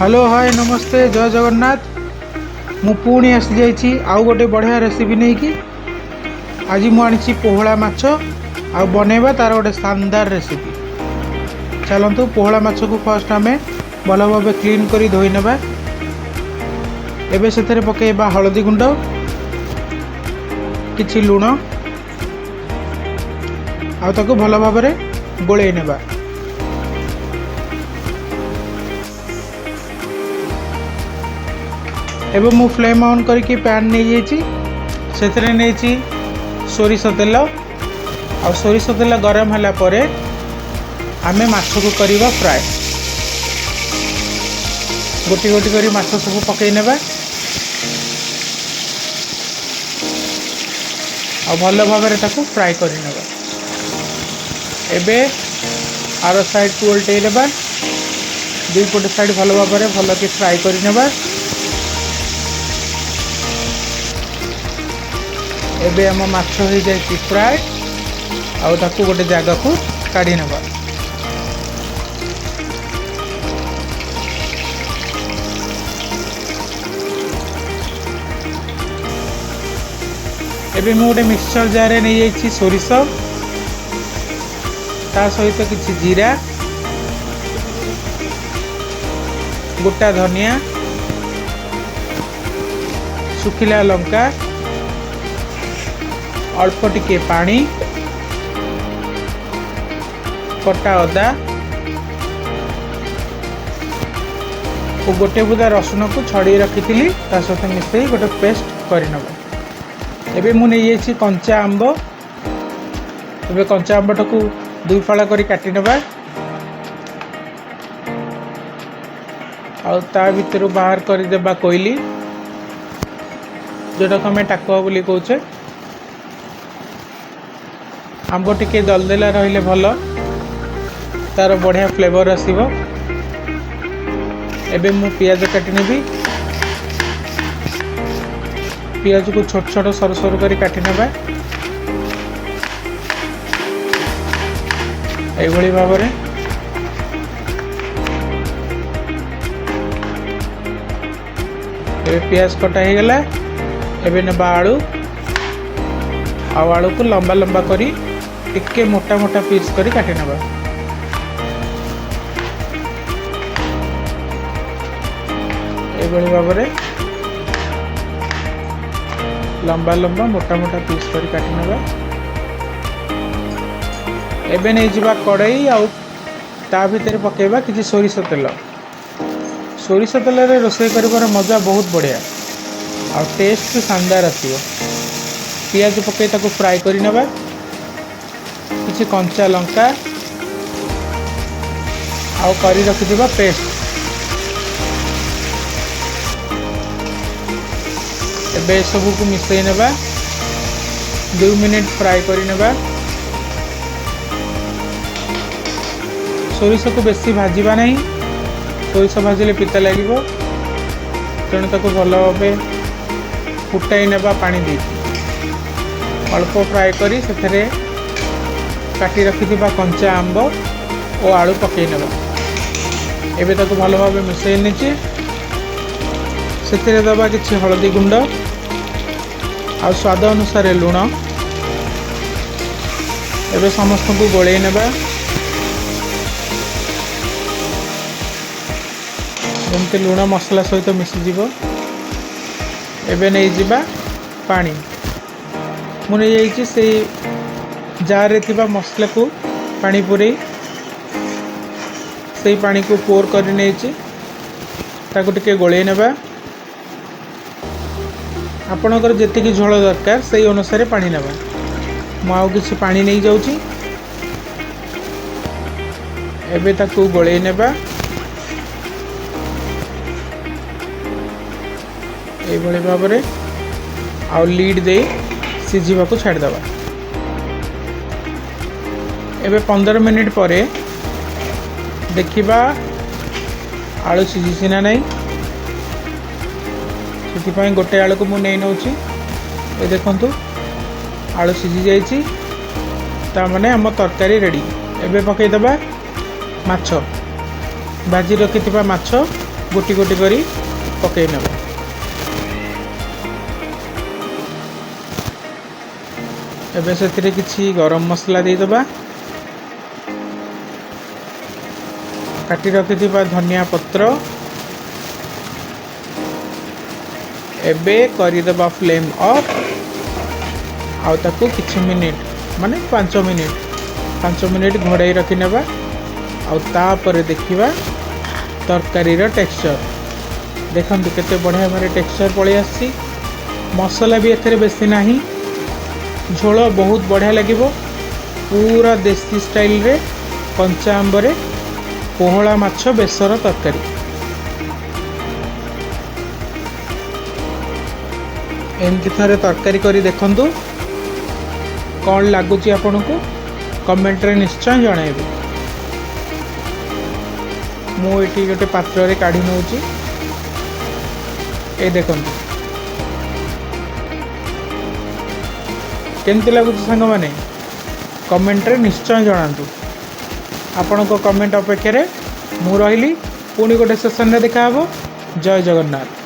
Hello hi नमस्ते जय जगन्नाथ। मु पुणी आसी जाइछि आउ गोटे बढ़िया रेसिपी नहीं कि आज मुझे पोहला माछ आ बनैबा तार गोटे शानदार रेसिपी। चलतु पोहला माछ को फर्स्ट आम भल भाव क्लीन करी धोई नेबा। एबे सेथरे पकेबा हळदी गुंड किछि लुण आ ताको भल भाव गोळै नेबा। एवं मु फ्लेम ऑन करके पैन नहीं जाइए सोरिष तेल आ सोरिष तेल गरम होला परे आमे माछ को करवा फ्राए। गोटी गोटी करी माछ सब पकई नेबा आ भल भाव ताको फ्राए कर नेबा। एबे आर साइड को उल्टे देबा दुई पट साइड भल भाव भल के फ्राए कर नेबा। एबे आम माछ हो जाए फ्राए आउ ताकू गोटे जगह को काढ़ी नेबा। एबे मु गोटे मिक्सचर जार नहीं जाइछि सोरिष ता सहित किछि जीरा गोटा धनिया सुखिला लंका अल्प टिके पानी कटा अदा और गोटे बुदा रसुन को छड़ी रखी सहित मिसई गोटे पेस्ट करनबा। एबे मु नहीं जाइछि कंचा आंब। एबे कंचा आंब टाकू दुई फाड़ा करी काटी नेबा आ ता भितर बाहर कर देबा कोइली जोटा को हमें टाकुआ बोली कहूचे। आंब टिके दलदेला रहिले भल तार बढ़िया फ्लेवर आसीबो। एबे मु पियाज काटी नेबी। पियाज को छोट छोट सर सर करी काटी नेबा एभली भाव में। एबे पियाज कटा हो गला। एबे नेबा आलू आलू को लंबा लंबा करी टिके मोटा मोटा पीस करी काटी नेबा। एभली भाव में लंबा लंबा मोटा मोटा पीस करी काटी नेबा। एबे नहीं जिबा कड़ाई आउ ता भीतर पकेबा किछि सोरिष तेल। सोरिष तेल रे रोसई करिबार मजा बहुत बढ़िया आ टेस्ट शानदार आसीबो। पियाज पकई ताको फ्राए करी नेबा। किछि कंचा लंका आउ करी रखिथिबा पेस्ट एबे सब को मिसई नेबा 2 मिनट फ्राए करी नेबा। सोरिष को बेसी भाजिबा नहीं। सोरिष भाजिले पिता लागिबो तेणु ताको भल भावे फुटाई नेबा पानी दे अल्प फ्राए करी सेथरे काटी रखिथिबा कंचा आंब और आलू पकई नेबा। एबे ताको भल भावे मिसई नेछि सेथरे दबा किछि हळदी गुंड आ स्वाद अनुसार लुण। एबे समस्त को गोळै नेबा जमते लुण मसला सहित मिसी जीवो। एबे नहीं जिबा पानी मु नहीं जाइछि से जार रे थिबा मसला को पानी पुरे से पानी को पोर कर नहीं ताको टिके गोळै नेबा। आपणकर जेतिकी झोल दरकार से अनुसार पानी नेबा। मु आउ किछि पानी नहीं जाउछि। एबे ताको गोळै नेबा एभली भाव में आउ लीड दे सिझा को छाड़देवा। एबे 15 मिनिट पर देखिबा आलू सिझी ना नहीं से गोटे आलू को मुझे नौची। ये देखंतु आलू सिझी जाइए तामाने आम तरकारी रेडी। एबे पकईदेबा माछ भाजी रखिथिबा माछ गोटी गोटी करी पकई नेबा। एबे से किछि गरम मसला देदेबा, काटी रखिथिबा धनिया पत्र, एबे करिदेबा फ्लेम ऑफ आउ ताकू किछि मिनिट माने 5 मिनिट घोड़ाई रखी नेबा। आउ तापर देखिबा तरकारी रो टेक्सचर देखंतु केते बढ़िया मारे टेक्सचर पळी आसी। मसला भी एथरे बेसी नाही, झोल बहुत बढ़िया लगिबो। पूरा देसी स्टाइल रे कंचा आंबरे पोहला माछ बेसर तरकारी। एमती थरे तरकारी करी देखंतु कौन लगुच आपन को कमेंट रे निश्चय जणाइबे। मु एटी गोटे पात्र रे काढी नउची, ए देखंतु केमती लगुच संग माने कमेंट रे निश्चय जणांतु। आपण को कमेंट अपेक्षा रे मु रहिली। पुणी गोटे सेशन रे देखा हबो। जय जगन्नाथ।